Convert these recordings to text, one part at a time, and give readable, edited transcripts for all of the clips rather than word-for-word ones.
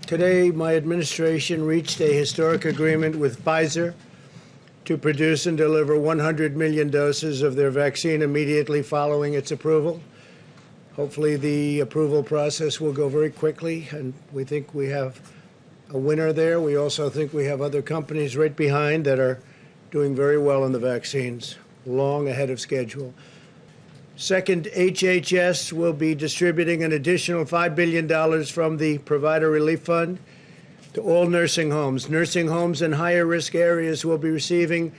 Today, my administration reached a historic agreement with Pfizer to produce and deliver 100 million doses of their vaccine immediately following its approval. Hopefully, the approval process will go very quickly, and we think we have a winner there. We also think we have other companies right behind that are doing very well in the vaccines, long ahead of schedule. Second, HHS will be distributing an additional $5 billion from the Provider Relief Fund to all nursing homes. Nursing homes in higher risk areas will be receiving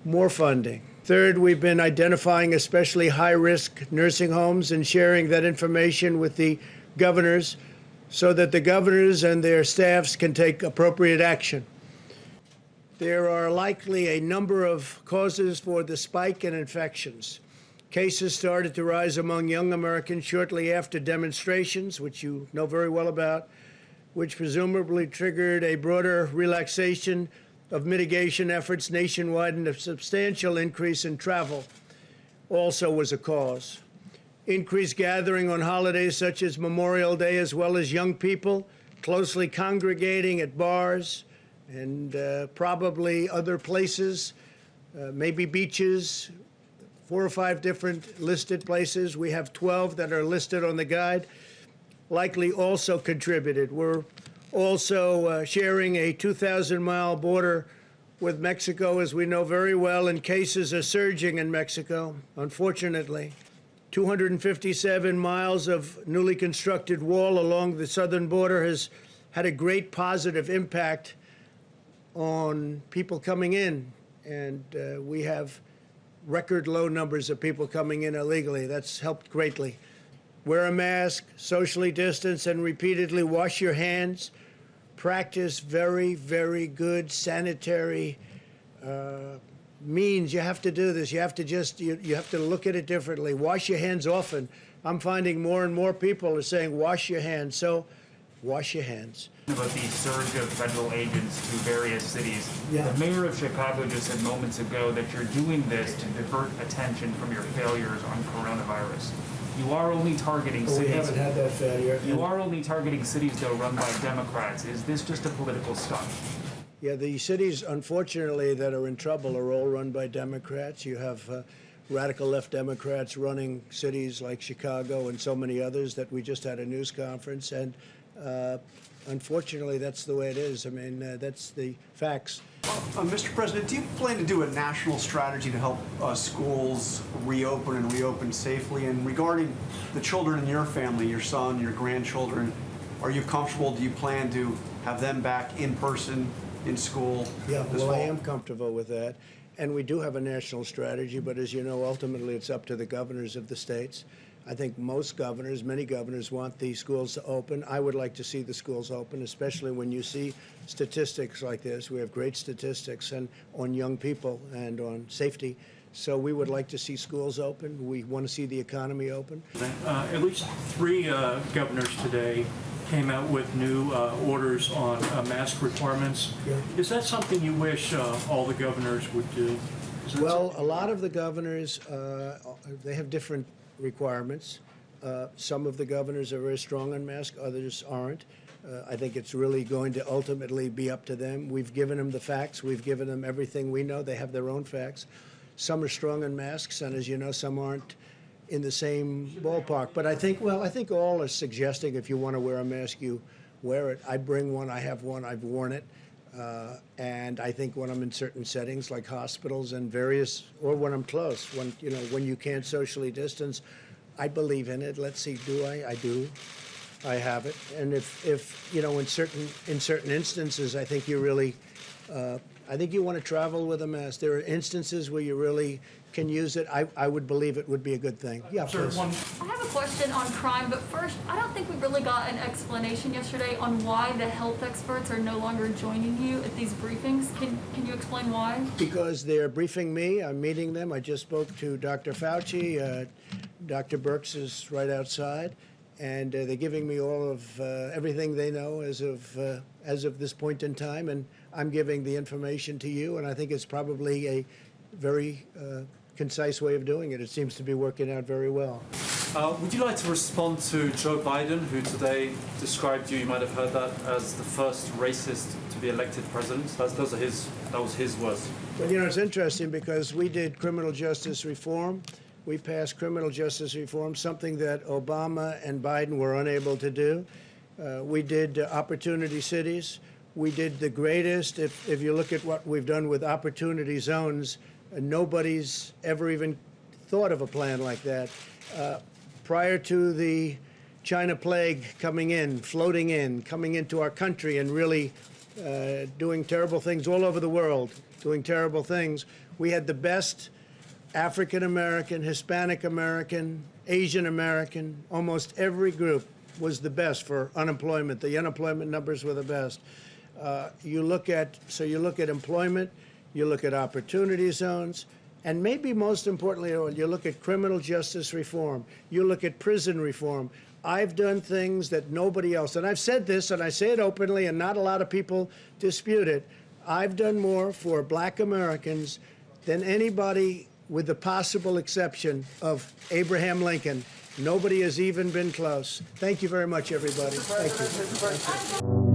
more funding. Third, we've been identifying especially high-risk nursing homes and sharing that information with the governors so that the governors and their staffs can take appropriate action. There are likely a number of causes for the spike in infections. Cases started to rise among young Americans shortly after demonstrations, which you know very well about, which presumably triggered a broader relaxation of mitigation efforts nationwide, and a substantial increase in travel also was a cause. Increased gathering on holidays such as Memorial Day, as well as young people closely congregating at bars and probably other places, maybe beaches, 4 or 5 different listed places. We have 12 that are listed on the guide, likely also contributed. We're also sharing a 2,000-mile border with Mexico, as we know very well, and cases are surging in Mexico, unfortunately. 257 miles of newly constructed wall along the southern border has had a great positive impact on people coming in, and we have record low numbers of people coming in illegally. That's helped greatly. Wear a mask, socially distance, and repeatedly wash your hands. Practice very, very good sanitary means. You have to do this. You have to you have to look at it differently. Wash your hands often. I'm finding more and more people are saying wash your hands. So wash your hands. About the surge of federal agents to various cities. Yeah. The mayor of Chicago just said moments ago that you're doing this to divert attention from your failures on coronavirus. You are only targeting cities. We haven't had that failure. You are only targeting cities, though, run by Democrats. Is this just a political stunt? Yeah, the cities, unfortunately, that are in trouble are all run by Democrats. You have radical left Democrats running cities like Chicago and so many others that we just had a news conference. And unfortunately, that's the way it is. I mean, that's the facts. Mr. President, do you plan to do a national strategy to help schools reopen and reopen safely? And regarding the children in your family, your son, your grandchildren, are you comfortable? Do you plan to have them back in person in school? Yeah, this well, fall? I am comfortable with that. And we do have a national strategy, but as you know, ultimately it's up to the governors of the states. I think most governors, many governors, want the schools to open. I would like to see the schools open, especially when you see statistics like this. We have great statistics on young people and on safety. So we would like to see schools open. We want to see the economy open. At least 3 governors today came out with new orders on mask requirements. Yeah. Is that something you wish all the governors would do? Well, a lot of the governors, they have different requirements. Some of the governors are very strong on masks, others aren't. I think it's really going to ultimately be up to them. We've given them the facts. We've given them everything we know. They have their own facts. Some are strong on masks, and as you know, some aren't in the same ballpark. But I think all are suggesting if you want to wear a mask, you wear it. I bring one. I have one. I've worn it. And I think when I'm in certain settings like hospitals and various, or when I'm close, when you can't socially distance, I believe in it. Let's see, do I? I do. I have it. And if in certain instances, I think you really, I think you want to travel with a mask. There are instances where you really can use it. I would believe it would be a good thing. Yeah, please. I have a question on crime, but first, I don't think we really got an explanation yesterday on why the health experts are no longer joining you at these briefings. Can you explain why? Because they're briefing me. I'm meeting them. I just spoke to Dr. Fauci. Dr. Birx is right outside. And they're giving me all of everything they know as of this point in time, and I'm giving the information to you. And I think it's probably a very concise way of doing it. It seems to be working out very well. Would you like to respond to Joe Biden, who today described you might have heard that, as the first racist to be elected president? That was his words. Well, you know, it's interesting because we did criminal justice reform. We passed criminal justice reform, something that Obama and Biden were unable to do. We did opportunity cities. We did the greatest. If you look at what we've done with opportunity zones, nobody's ever even thought of a plan like that. Prior to the China plague coming in, floating in, coming into our country and really doing terrible things all over the world, doing terrible things, we had the best African American, Hispanic American, Asian American, almost every group was the best for unemployment. The unemployment numbers were the best. You look at employment, you look at opportunity zones, and maybe most importantly, you look at criminal justice reform, you look at prison reform. I've done things that nobody else, and I've said this, and I say it openly, and not a lot of people dispute it. I've done more for Black Americans than anybody, with the possible exception of Abraham Lincoln. Nobody has even been close. Thank you very much, everybody. Thank you.